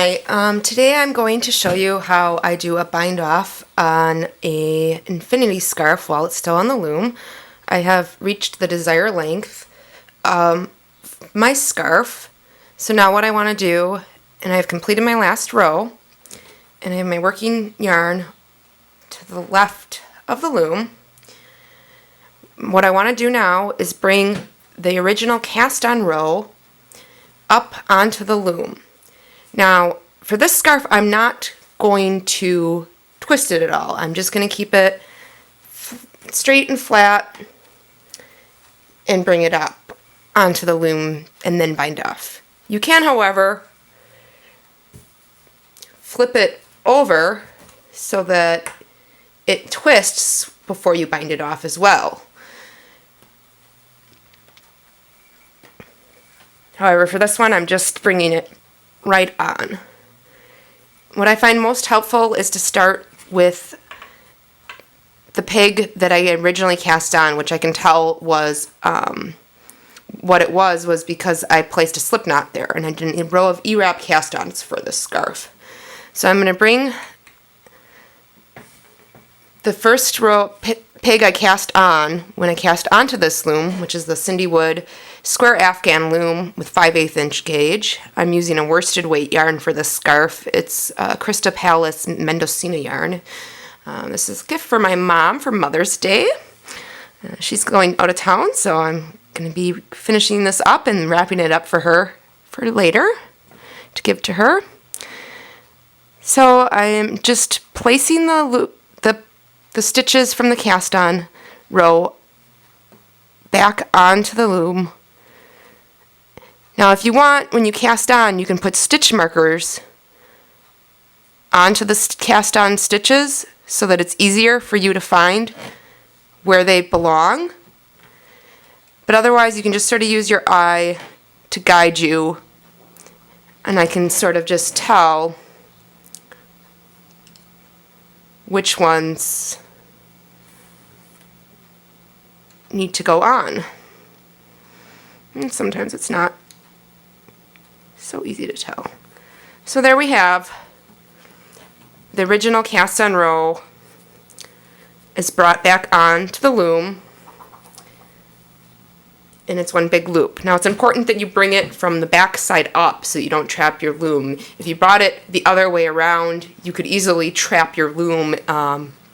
Hi, today I'm going to show you how I do a bind off on a infinity scarf while it's still on the loom. I have reached the desired length my scarf. So now what I want to do, and I've completed my last row, and I have my working yarn to the left of the loom. What I want to do now is bring the original cast on row up onto the loom. Now, for this scarf, I'm not going to twist it at all. I'm just going to keep it straight and flat and bring it up onto the loom and then bind off. You can, however, flip it over so that it twists before you bind it off as well. However, for this one, I'm just bringing it right on. What I find most helpful is to start with the peg that I originally cast on, which I can tell was what it was because I placed a slip knot there, and I did a row of E-wrap cast-ons for this scarf. So I'm going to bring the first row peg I cast on when I cast onto this loom, which is the CinDWood square Afghan loom with 5/8 inch gauge. I'm using a worsted weight yarn for this scarf. It's Krista Palace Mendocina yarn. This is a gift for my mom for Mother's Day. She's going out of town, so I'm going to be finishing this up and wrapping it up for her for later to give to her. So I am just placing the stitches from the cast on row back onto the loom. Now if you want, when you cast on, you can put stitch markers onto the cast on stitches so that it's easier for you to find where they belong. But otherwise you can just sort of use your eye to guide you, and I can sort of just tell which ones need to go on. And sometimes it's not so easy to tell. So there we have the original cast on row is brought back on to the loom, and it's one big loop. Now it's important that you bring it from the back side up so you don't trap your loom. If you brought it the other way around, you could easily trap your loom,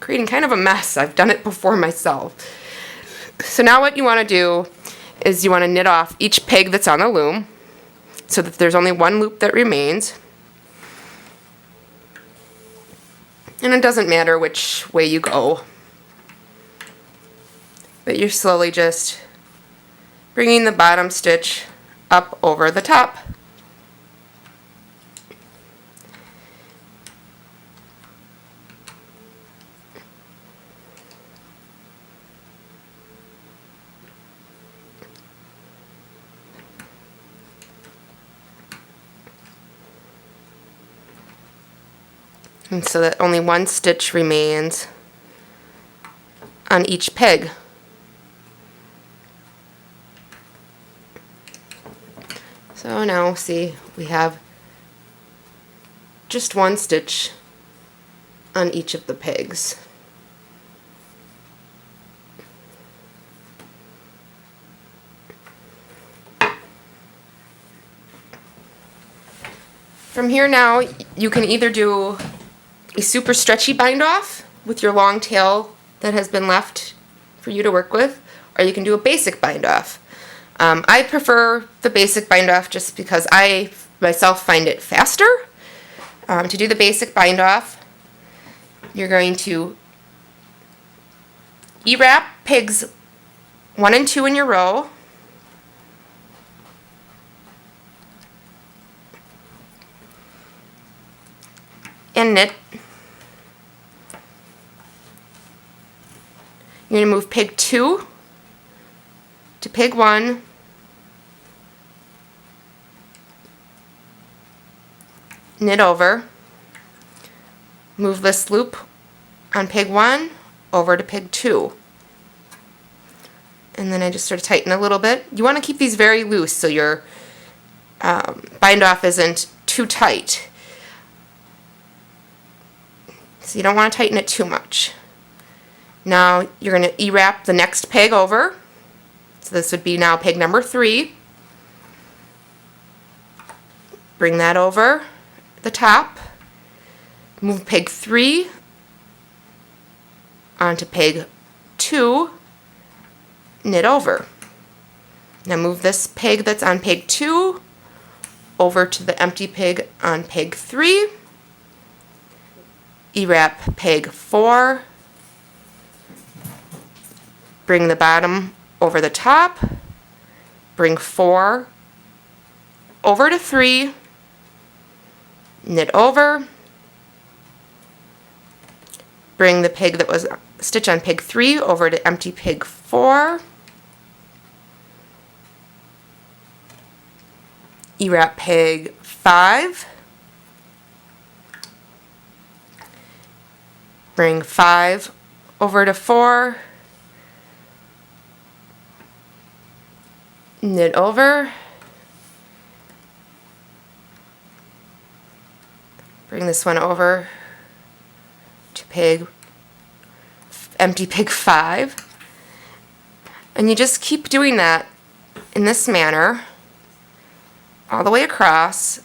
creating kind of a mess. I've done it before myself. So now what you want to do is you want to knit off each peg that's on the loom so that there's only one loop that remains. And it doesn't matter which way you go, but you're slowly just bringing the bottom stitch up over the top. And so that only one stitch remains on each peg. So now see, we have just one stitch on each of the pegs. From here now, you can either do a super stretchy bind off with your long tail that has been left for you to work with, or you can do a basic bind off. I prefer the basic bind off just because I myself find it faster. To do the basic bind off, you're going to E-wrap pegs 1 and 2 in your row, and knit. You're going to move peg 2 to peg 1, knit over, move this loop on peg 1 over to peg 2, and then I just sort of tighten a little bit. You want to keep these very loose so your bind off isn't too tight. So you don't want to tighten it too much. Now you're going to E-wrap the next peg over. So this would be now peg number 3. Bring that over the top. Move peg 3 onto peg 2. Knit over. Now move this peg that's on peg 2 over to the empty peg on peg 3. E-wrap peg 4. Bring the bottom over the top. Bring 4 over to 3. Knit over. Bring the peg that was stitch on peg 3 over to empty peg 4. E-wrap peg 5. Bring 5 over to 4. Knit over. Bring this one over to peg, empty peg 5. And you just keep doing that in this manner all the way across,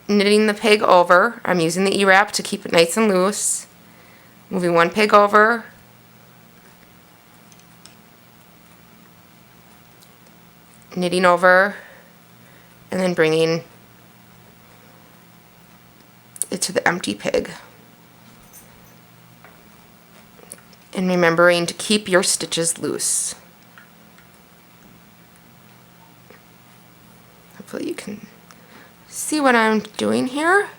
knitting the peg over. I'm using the E-wrap to keep it nice and loose. Moving one peg over, knitting over, and then bringing it to the empty peg. And remembering to keep your stitches loose. Hopefully you can see what I'm doing here.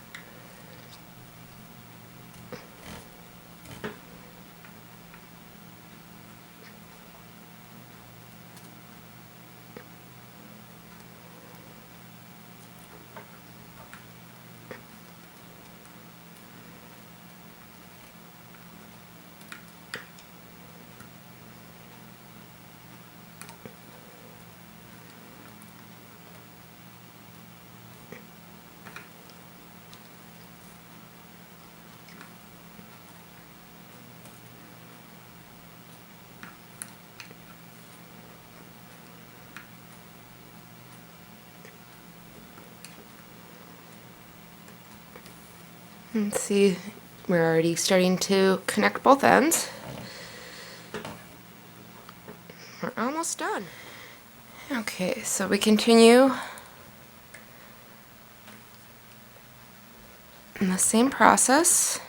Let's see, we're already starting to connect both ends. We're almost done. Okay, so we continue in the same process.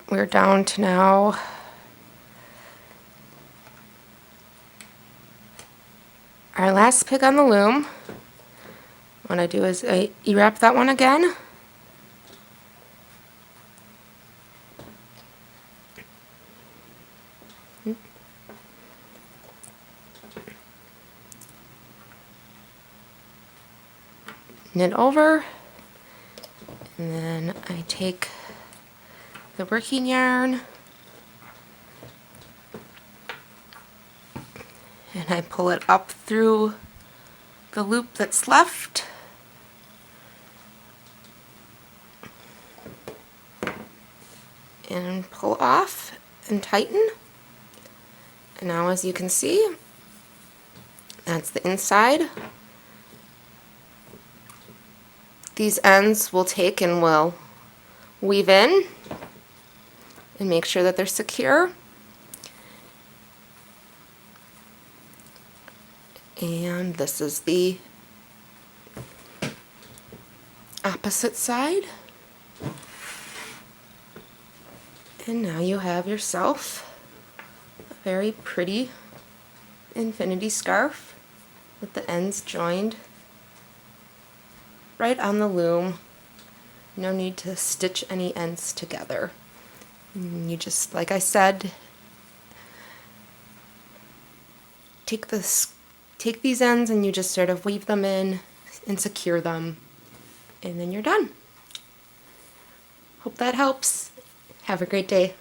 We're down to now our last peg on the loom. What I do is I E-wrap that one again. Knit over. And then I take the working yarn and I pull it up through the loop that's left. And pull off, and tighten. And now, as you can see, that's the inside. These ends we'll take and we'll weave in and make sure that they're secure. And this is the opposite side. And now you have yourself a very pretty infinity scarf with the ends joined right on the loom. No need to stitch any ends together. You just, like I said, take these ends and you just sort of weave them in and secure them, and then you're done. Hope that helps. Have a great day.